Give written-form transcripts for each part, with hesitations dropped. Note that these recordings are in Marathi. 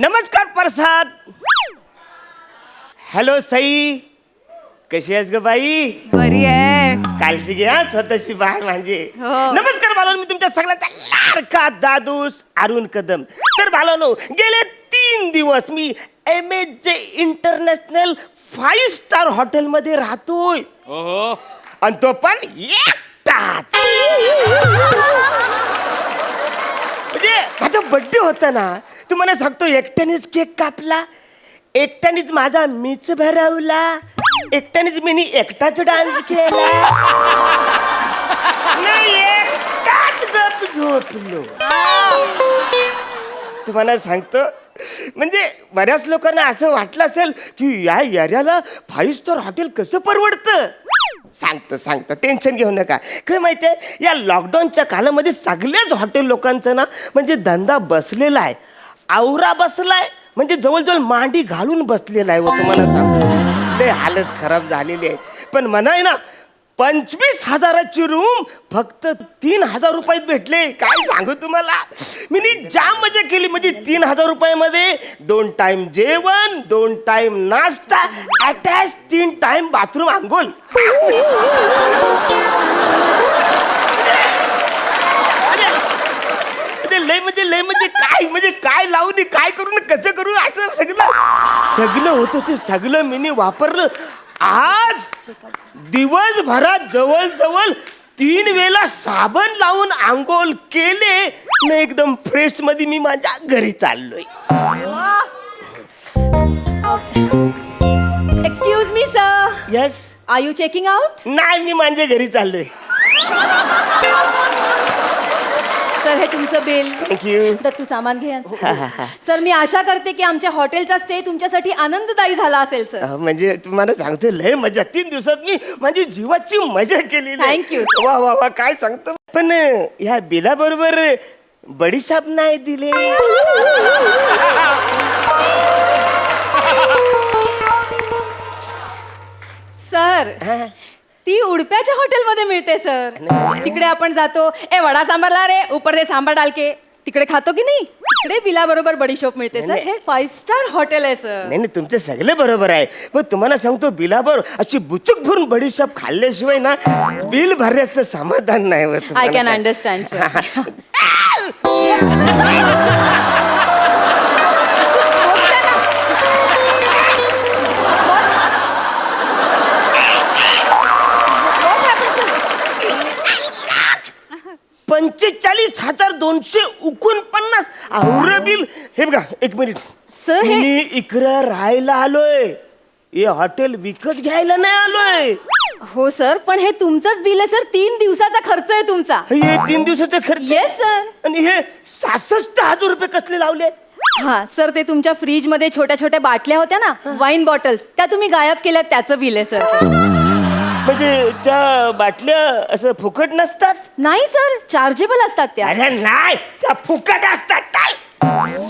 नमस्कार प्रसाद. हॅलो सई, कशी आहेस ग बाई? बरी आहे. काळजी घ्या स्वतःची बाहेर म्हणजे. हो. नमस्कार बालांनो, मी तुमच्या सगळ्यांचा लाडका दादूस अरुण कदम. तर बालांनो, गेले 3 दिवस मी MJ इंटरनॅशनल 5 स्टार हॉटेलमध्ये राहतोय. आणि तो पण एकटाच. म्हणजे माझा बर्थडे होता ना, तुम्हाला सांगतो, एकट्यानेच केक कापला, एकट्यानेच माझा मीच भरवला, एकट्यानेच मी एकटाच डान्स केला, नाही एकटाच गप झोपलो. तुम्हाला सांगतो, म्हणजे बऱ्याच लोकांना असं वाटलं असेल की या एरियाला 5 स्टार हॉटेल कसं परवडतं. सांगतो, टेन्शन घेऊ नका. काय माहितीये, या लॉकडाऊनच्या काळामध्ये सगळ्याच हॉटेल लोकांचं ना म्हणजे धंदा बसलेला आहे, आवरा बसलाय, म्हणजे जवळजवळ मांडी घालून बसलेला आहे. व तुम्हाला सांगतो, लय हालत खराब झालेली आहे. पण म्हणाय ना, 25,000ची रूम फक्त 3,000 रुपयात भेटले. काय सांगू तुम्हाला, मी जाम मजा केली. म्हणजे 3,000 रुपयामध्ये 2 टाइम जेवण, 2 टाइम नाश्ता, अटॅच 3 टाइम बाथरूम आंघोळ. लय म्हणजे काय लावून काय करू कसं करू असं सगळं होतं. ते सगळं मी वापरलं. आज दिवसभरात जवळ 3 वेळा साबण लावून आंघोळ केले न एकदम फ्रेश मध्ये मी माझ्या घरी चाललोय. Excuse me sir. Yes. Are you checking out? नाही, मी माझ्या घरी चाललोय. सर, हे तुमचं बिल. थँक्यू. दत्तू, सामान घे यांचं. सर, मी आशा करते की आमच्या हॉटेलचा स्टे तुमच्यासाठी आनंददायी झाला असेल सर. म्हणजे तुम्हाला सांगतो, लय मजा. 3 दिवसात मी माझी जीवाची मजा केलेली. Thank you. वा वा वा, काय सांगतो. पण ह्या बिलाबरोबर बडीशाप नाही दिले. सर, ती उडप्याच्या हॉटेलमध्ये मिळते सर. तिकडे आपण जातो, ए वडा सांबार ला रे, ऊपर दे सांबार डालके. तिकडे खातो की नाही, तिकडे बिलाबरोबर बडीशोप मिळते सर. हे 5 स्टार हॉटेल आहे सर. नाही, तुमचं सगळं बरोबर आहे. पण तुम्हाला सांगतो, बिलाबरोबर अशी बुचूक भरून बडीशाप खाल्ल्याशिवाय ना बिल भरण्याचं समाधान नाही होत. I can understand sir. $45,249 आवरे बिल. हे बघा, 1 मिनिट सर, हे मी इकडं राहायला आलोय, हे हॉटेल विकत घ्यायला नाही आलोय. हो सर, पण हे तुमचंच बिल आहे सर. 3 दिवसाचा खर्च आहे तुमचा. हे 3 दिवसाचा खर्च. Yes sir. आणि हे 66,000 रुपये कसले लावले? हा सर, ते तुमच्या फ्रीज मध्ये छोट्या छोट्या बाटल्या होत्या ना, वाईन बॉटल्स, त्या तुम्ही गायब केल्यात, त्याचं बिल आहे सर. म्हणजे त्या बाटल्या असं फुकट नसतात? नाही सर, चार्जेबल असतात त्या. अरे नाही, त्या फुकट असतात. काय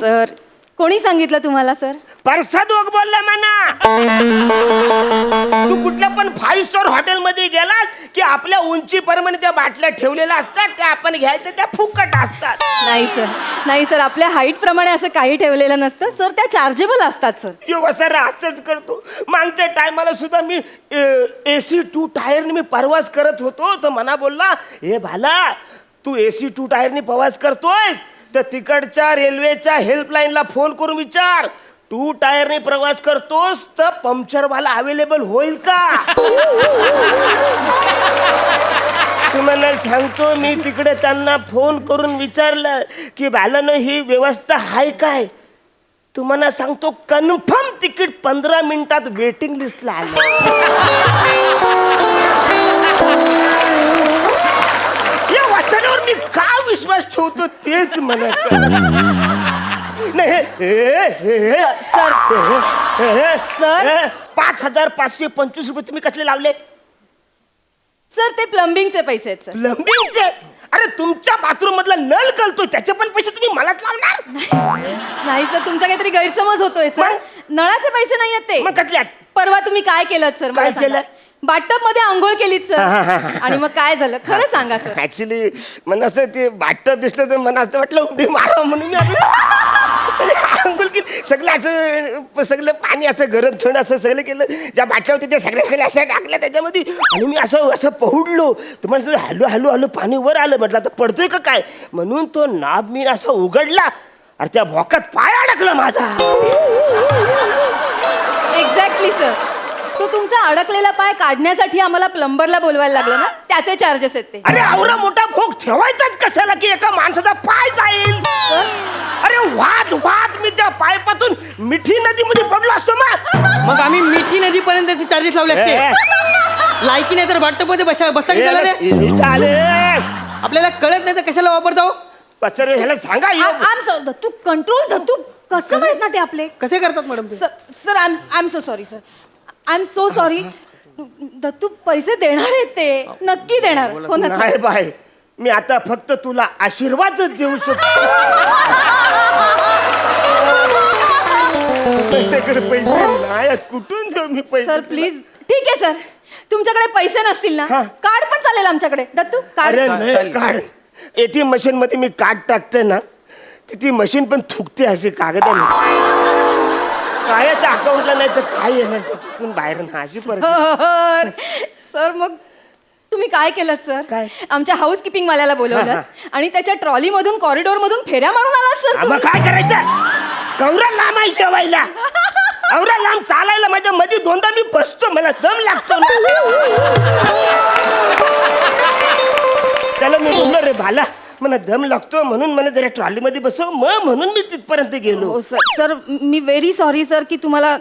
सर, कोणी सांगितलं तुम्हाला सर? प्रसाद ओक बोलला म्हणा. तू कुठल्या पण 5 स्टार हॉटेल मध्ये गेलास की आपल्या उंचीप्रमाणे त्या बाटल्या ठेवलेल्या असतात, त्या आपण घ्यायच्या, त्या फुकट असतात. नाही सर, आपल्या हाईट प्रमाणे असं काही ठेवलेलं नसतं सर, त्या चार्जेबल असतात सर. यो सर, असंच करतो. मागच्या टायमाला सुद्धा मी AC 2 टायरने मी प्रवास करत होतो, तर मना बोलला, हे भाला, तू AC 2 टायरने प्रवास करतोय तर तिकडच्या रेल्वेच्या हेल्पलाईनला फोन करून विचार, 2 टायरने प्रवास करतोस तर पंक्चरवाला अवेलेबल होईल का? तुम्हाला सांगतो, मी तिकडे त्यांना फोन करून विचारलं की भालानं ही व्यवस्था आहे काय. तुम्हाला सांगतो, कन्फर्म तिकीट 15 मिनिटात वेटिंग लिस्टला आलं. या वसनावर मी का विश्वास ठेवतो तेच मला नाही. Sir, sir. 5,525 रुपये तुम्ही कसले लावले? सर, ते प्लंबिंगचे पैसे आहेत सर. प्लंबिंगचे? अरे, तुमच्या बाथरूम मधला नळ कळतोय, त्याचे पण पैसे तुम्ही मलाच लावणार? नाही सर, तुमचा काहीतरी गैरसमज होतोय सर. नळाचे पैसे नाही आहेत ते. मग कसले? परवा तुम्ही काय केलं सर? काय केलं? बाथटब मध्ये आंघोळ केलीत सर. आणि मग काय झालं, खरं सांगा सर. ऍक्च्युली मला असं ते बाथटब दिसलं तर मला असं वाटलं उडी मारा म्हणून अंघोळ केली, सगळं असं सगळं पाणी असं गरम थंड असं सगळं केलं, ज्या बाटल्या होत्या त्या सगळ्या असं टाकल्या त्याच्यामध्ये, आणि मी असं असं पहुडलो. तुम्हाला हॅलो हॅलो हॅलो पाणी वर आलं. म्हटलं आता पडतोय का काय, म्हणून तो नाब मी असा उघडला, अरे त्या भोकात पाय अडकला माझा. Exactly sir. तो तुमचा अडकलेला पाय काढण्यासाठी आम्हाला प्लंबरला बोलवायला लागलं ना, त्याचे चार्जेस आहेत ते. अरे आवरा मोठा भोग ठेवायचाच कशाला की एका माणसाचा पाय जाईल. अरे वाद वाद मी त्या पायपातून मिठी नदीमध्ये पडलो असतो मग आम्ही मिठी नदीपर्यंत चार्जेस लावले असते. लायकी नाही तर वाटपमध्ये बसता की चला रे. इथं आले. आपल्याला कळत नाही तर कशाला वापरतो. सर ह्याला सांगा आम sir Dattu control Dattu customer आहेत ना ते आपले. कसे करतात मॅडम ते? Sir I am so sorry sir. I am so sorry. Dattu पैसे देणार आहेत ते, नक्की देणार. हो ना नाही बाय, मी आता फक्त तुला आशीर्वादच देऊ शकतो. पैसे नाही आहेत, कुठून देऊ मी पैसे? Sir please. ठीक आहे सर, तुमच्याकडे पैसे नसतील ना, हा. कार्ड पण चालेल आमच्याकडे. दत्तू अरे कार्ड. नाही कार्ड, एटीएम मशीन मध्ये मी कार्ड टाकते ना, ती मशीन पण थुकते असे कागदाने. कायच्या अकाउंटला नाही तर काय येणार त्याच्यातून बाहेर ना अशी परिस्थिती. सर मग तुम्ही काय केलं सर? काय? आमच्या हाऊस किपिंग वाल्याला बोलवलं हा. आणि त्याच्या ट्रॉली मधून कॉरिडॉर मधून फेऱ्या मारून आलात सर मग तुम्ही. काय करायचं? कवरा लांब आहे जेवायला, कवरा लांब चालायला माझ्या मध्ये दोनदा मी बसतो, मला दम लागतो ना. त्याला मी बोललो रे भाला, मला दम लागतो म्हणून मला जरा ट्रॉलीमध्ये बसव, मग म्हणून मी तिथपर्यंत गेलो. हो सर. सर मी व्हेरी सॉरी सर की तुम्हाला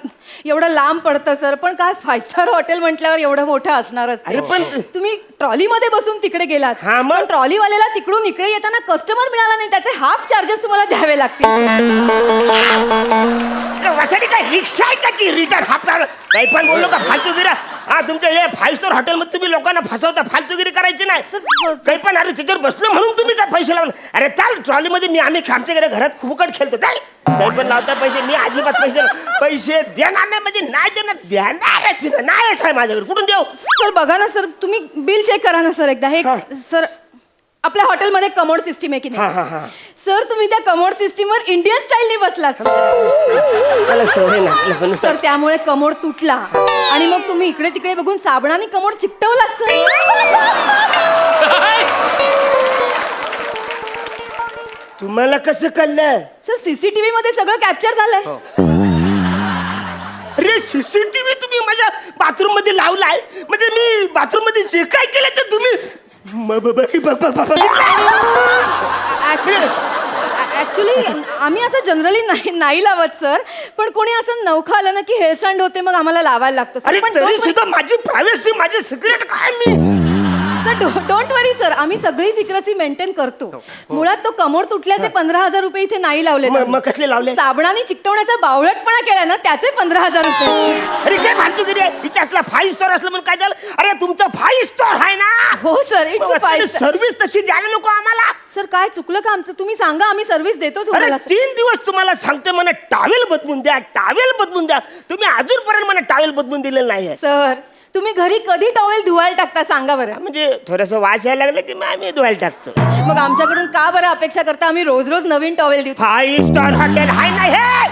एवढं लांब पडतं सर, पण काय 5 स्टार हॉटेल म्हटल्यावर एवढं मोठं असणारच. अरे पण तुम्ही ट्रॉलीमध्ये बसून तिकडे गेलात, हा मग? पण ट्रॉलीवाल्याला तिकडून इकडे येताना कस्टमर मिळाला नाही, त्याचे हाफ चार्जेस तुम्हाला द्यावे लागतील. वासाठी काय रिक्षा आहे का की रिटर्न हाफणार? काही पण बोललो का फालतूगिरी? हा तुमच्या हे 5 स्टार हॉटेलमध्ये तुम्ही लोकांना फसवता, फालतूगिरी करायची नाही. काही पण अरे त्याच्यावर बसलो म्हणून तुम्ही काय पैसे लावून? अरे चाल ट्रॉलीमध्ये मी आम्ही आमच्या घरात फुकट खेळतो. काही पण लावता पैसे, मी अजिबात पैसे देणार नाही, म्हणजे नाही देणार, देणारच नाहीच आहे माझ्याकडे, कुठून देऊ? सर बघा ना सर, तुम्ही बिल चेक करा ना सर एकदा. हे हा. सर आपल्या हॉटेलमध्ये कमोड सिस्टीम आहे की हा, हा, नाही हा. सर, तुम्ही त्या कमोड सिस्टीमवर इंडियन स्टाईलने बसलात मला सवय नाही. सर, त्यामुळे कमोड तुटला आणि मग तुम्ही इकडे तिकडे बघून साबणाने कमोड चिकटवलात सर. तुम्हाला कसं कळलं? सर सीसीटीव्ही मध्ये सगळं कॅप्चर झालंय. अरे सीसीटीव्ही तुम्ही माझ्या बाथरूम मध्ये लावलाय, म्हणजे मी बाथरूम मध्ये जे काय केलं ते तुम्ही ऍक्च्युली आम्ही असं जनरली नाही लावत सर, पण कोणी असं नवखं आलं ना की हेळसांड होते, मग आम्हाला लावायला लागतं. अरे पण तरी सुद्धा माझी प्रायव्हसी, माझे सिक्रेट काय? मी सर डोंट वरी सर, आम्ही सगळी सिक्रेसी मेंटेन करतो. मुळात तो कमोड तुटल्याचे 15,000 रुपये इथे नाही लावले. मग कसले लावले? साबणाने चिकटवण्याचा बावळटपणा केला ना, त्याचे 15,000 रुपये. अरे काय फालतूगिरी आहे? हिच्या असला 5 स्टार असलं म्हणून काय झालं? अरे तुमचं 5 स्टार आहे ना. हो सर, इट्स 5 स्टार. सर्व्हिस तशी द्यायला नको आम्हाला. सर काय चुकलं का आमचं? तुम्ही सांगा, आम्ही सर्व्हिस देतो अरे तुम्हाला. 3 दिवस तुम्हाला सांगते मला टावेल बदलून द्या, टावेल बदलून द्या. तुम्ही अजूनपर्यंत मला टावेल बदलून दिलेलं नाही. सर तुम्ही घरी कधी टॉवेल धुवायला टाकता सांगा बरं? म्हणजे थोडस वास यायला लागलं की मग आम्ही धुवायला टाकतो. मग आमच्याकडून का बरं अपेक्षा करता आम्ही रोज रोज नवीन टॉवेल देऊ? 5 स्टार हॉटेल आहे ना हे?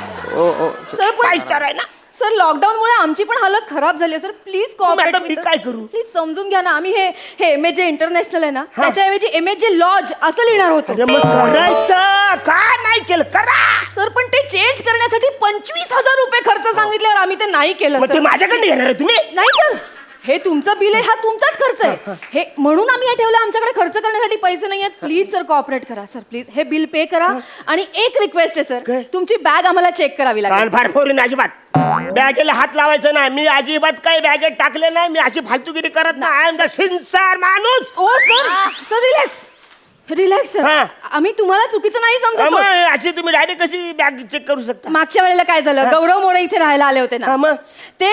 सर 5 स्टार आहे ना? सर लॉकडाऊन मुळे आमची पण हालत खराब झाली आहे सर. Please cooperate. आता मी काय करू? प्लीज समजून घ्या ना. आम्ही हे MJ इंटरनॅशनल आहे ना, त्याच्याऐवजी MJ लॉज असं लिहिणार होतो. अरे मग करायचं का नाही केलं? करा सर, पण ते चेंज करण्यासाठी 25,000 रुपये खर्च सांगितल्यावर आम्ही ते नाही केलं. मग ते माझ्याकडे येणार आहे तुम्ही? नाही सर, हे तुमचं बिल आहे, हा तुमचाच खर्च आहे. हे म्हणून आम्ही हे ठेवलं, आमच्याकडे खर्च करण्यासाठी पैसे नाही आहेत. प्लीज सर कॉपरेट करा सर, प्लीज हे बिल पे करा. आणि एक रिक्वेस्ट आहे सर, तुमची बॅग आम्हाला चेक करावी लागेल. कान फार फोडून अजिबात बॅगेला हात लावायचं नाही. मी अजिबात काही बॅगेत टाकले नाही. मी अशी फालतूगिरी करत नाही. आय एम द सिन्सिअर माणूस. ओ सर, सर रिलॅक्स सर. हा. आम्ही तुम्हाला चुकीचं नाही समजत मग आहोत. अशी तुम्ही डायरेक्ट कशी बॅग चेक करू शकता? मागच्या वेळेला काय झालं, गौरव मोरे इथे राहायला आले होते हा, ना, मग? ते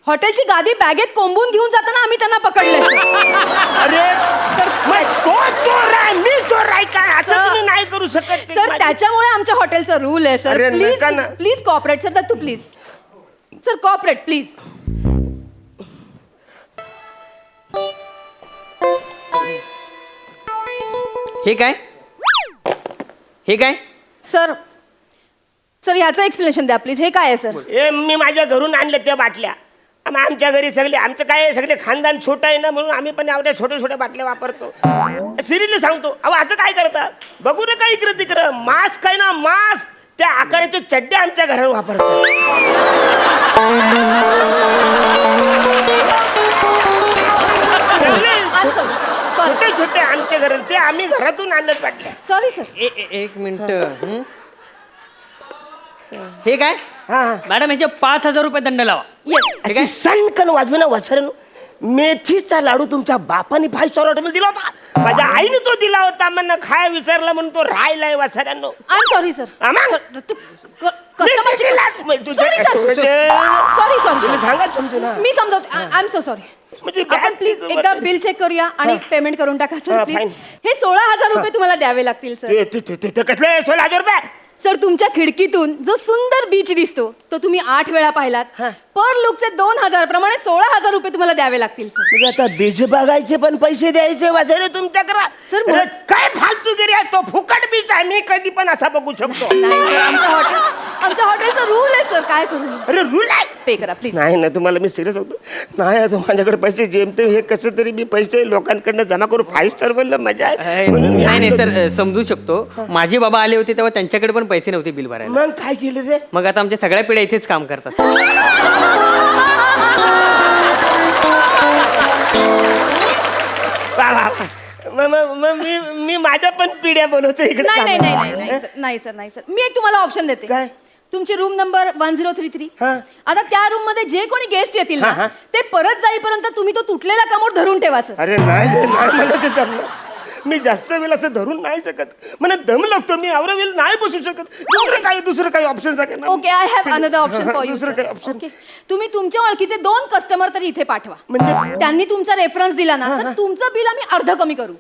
हॉटेलची गादी बॅगेत कोंबून घेऊन जाताना आम्ही त्यांना पकडले. अरे मग तो चोर आहे, मी चोर आहे काय? असं सर- तुम्ही नाही करू शकत. ते सर माझी- त्याच्यामुळे आमच्या हॉटेलचा रूल आहे सर. अरे, प्लीज नका ना. Please cooperate sir. तू प्लीज सर कॉपरेट प्लीज. हे काय? हे काय? सर सर ह्याचं एक्सप्लेनेशन द्या प्लीज. हे काय आहे सर? ए मी माझ्या घरून आणल्या त्या बाटल्या. आमच्या घरी सगळे आमचं काय सगळे खानदान छोटं आहे ना, म्हणून आम्ही पण एवढ्या छोट्या छोट्या बाटल्या वापरतो. सिरियसली सांगतो. अहो असं काय करता? बघू नका इकडं तिकडं. मास्क आहे ना, मास्क त्या आकाराचे चड्डे आमच्या घरात वापरतात. छोटे छोटे आमच्या घरात ते आम्ही घरातून आणलं बाटल्या. Sorry sir. एक मिनिट. हे काय हा मॅडम, ह्याचे 5,000 रुपये दंड लावा. येस. अशी सणकन वाजवी ना वसरण. मेथीचा लाडू तुमच्या बापाने 5 स्टार हॉटेल दिला होता. माझ्या आईने तो दिला होता. म्हणून खाय विसरला म्हणून तो राहिलाय वसऱ्यांनो. I am sorry sir. आम्हा? कस्टमरची सॉरी सर. Sorry sorry. सांगा समजू ना. मी समजवते. I am so sorry. म्हणजे आपण प्लीज एकदा बिल चेक करूया आणि पेमेंट करून टाका सर हा, प्लीज. fine. हे 16,000 रुपये तुम्हाला द्यावे लागतील सर. ते कसले 16,000 रुपये? सर तुमच्या खिडकीतून जो सुंदर बीच दिसतो तो तुम्ही 8 वेळा पाहिलात. हा. पर लुकचे 2,000 प्रमाणे 16,000 रुपये तुम्हाला द्यावे लागतील सर. म्हणजे आता बीज बघायचे पण पैसे द्यायचे वसरे तुमच्या करा. सर, अरे, काय फालतूगिरी आहे. तो फुकट बीच आहे. मी कधी पण असा बघू शकतो. नाही सर, आमच्या हॉटेलचा रूल आहे सर. काय करू? अरे रूल आहे. पे करा प्लीज. नाही ना तुम्हाला मी सिरियस होतो. नाही आता माझ्याकडे पैसे जेमते हे कसं तरी मी पैसे लोकांकडनं जमा करू. 5 स्टार बोललं मजा आहे म्हणून मी नाही आणलो. सर, समजू शकतो. माझे बाबा आले होते तेव्हा त्यांच्याकडे पण पैसे नव्हते बिल भरायला. मग काय केलं रे? मग आता आमच्या सगळ्या पिढ्या इथेच काम करतात. वा, वा, वा. मी माझ्या पण पिढ्या बोलवतो इकडे नाही नाही नाही कामाला. नाही नाही सर, नाही सर, नाही सर. मी एक तुम्हाला ऑप्शन देते. काय? तुमची रूम नंबर 1033. हा. आता त्या रूम मध्ये जे कोणी गेस्ट येतील हा, ना हा. ते परत जाईपर्यंत तुम्ही तो तुटलेला कमोड धरून ठेवा सर. अरे नाही मला ते जमलं. मी जास्त वेळ असं धरून नाही शकत. मला दम लागतो. मी एवढा वेळ नाही बसू शकत. दुसरं काही ऑप्शन सांगा ना. Okay I have another option for you. दुसरं काही ऑप्शन ओके तुम्ही तुमच्या ओळखीचे 2 कस्टमर तरी इथे पाठवा. म्हणजे त्यांनी तुमचा रेफरन्स दिला ना तर तुमचं बिल आम्ही अर्ध कमी करू.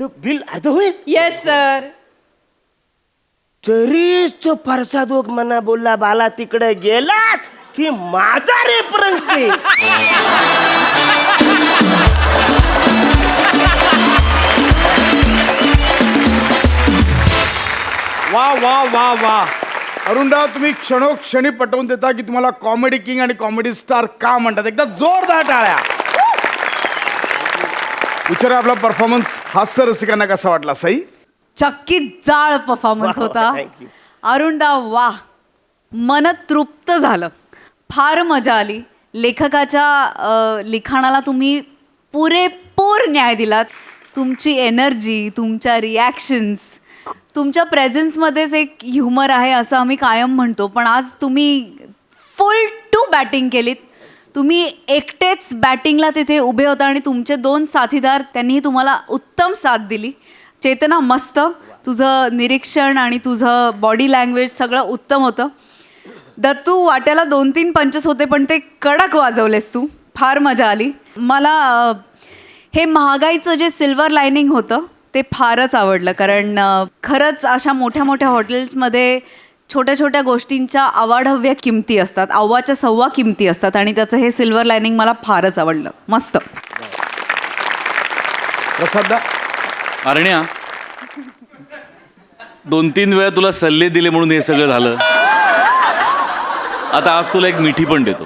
तो बिल अर्ध होईल. Yes sir. तरीच तो परसादोक मना बोलला बाला तिकडे गेला की माझा रेफरन्स दे. वा वा वा वा अरुणराव, तुम्ही क्षणोक्षणी पटवून देता की तुम्हाला कॉमेडी किंग आणि कॉमेडी स्टार का म्हणतात. एकदा जोरदार टाळ्या. विचारा आपला परफॉर्मन्स हास्य रसिकांना कसा वाटला? सई चक्कीत जाळ परफॉर्मन्स वा, होता. thank you. अरुणराव वा, मन तृप्त झालं. फार मजा आली. लेखकाच्या लिखाणाला तुम्ही पुरेपूर न्याय दिलात. तुमची एनर्जी, तुमच्या रिॲक्शन्स, तुमच्या प्रेझेन्समध्येच एक ह्युमर आहे असं आम्ही कायम म्हणतो. पण आज तुम्ही फुल टू बॅटिंग केलीत. तुम्ही एकटेच बॅटिंगला तिथे उभे होता आणि तुमचे 2 साथीदार त्यांनीही तुम्हाला उत्तम साथ दिली. चेतना मस्त. तुझं निरीक्षण आणि तुझं बॉडी लँग्वेज सगळं उत्तम होतं. दत्तू वाट्याला 2-3 पंचेस होते पण ते कडक वाजवलेस तू. फार मजा आली. मला हे महागाईचं जे सिल्वर लायनिंग होतं ते फारच आवडलं. कारण खरंच अशा मोठ्या मोठ्या हॉटेल्समध्ये छोट्या छोट्या गोष्टींच्या अवाढव्य किमती असतात. अव्वाच्या सव्वा किमती असतात आणि त्याचं हे सिल्वर लायनिंग मला फारच आवडलं. मस्त. प्रसाद अरण्या, 2-3 वेळा तुला सल्ले दिले म्हणून हे सगळं झालं. आता आज तुला एक मिठी पण देतो.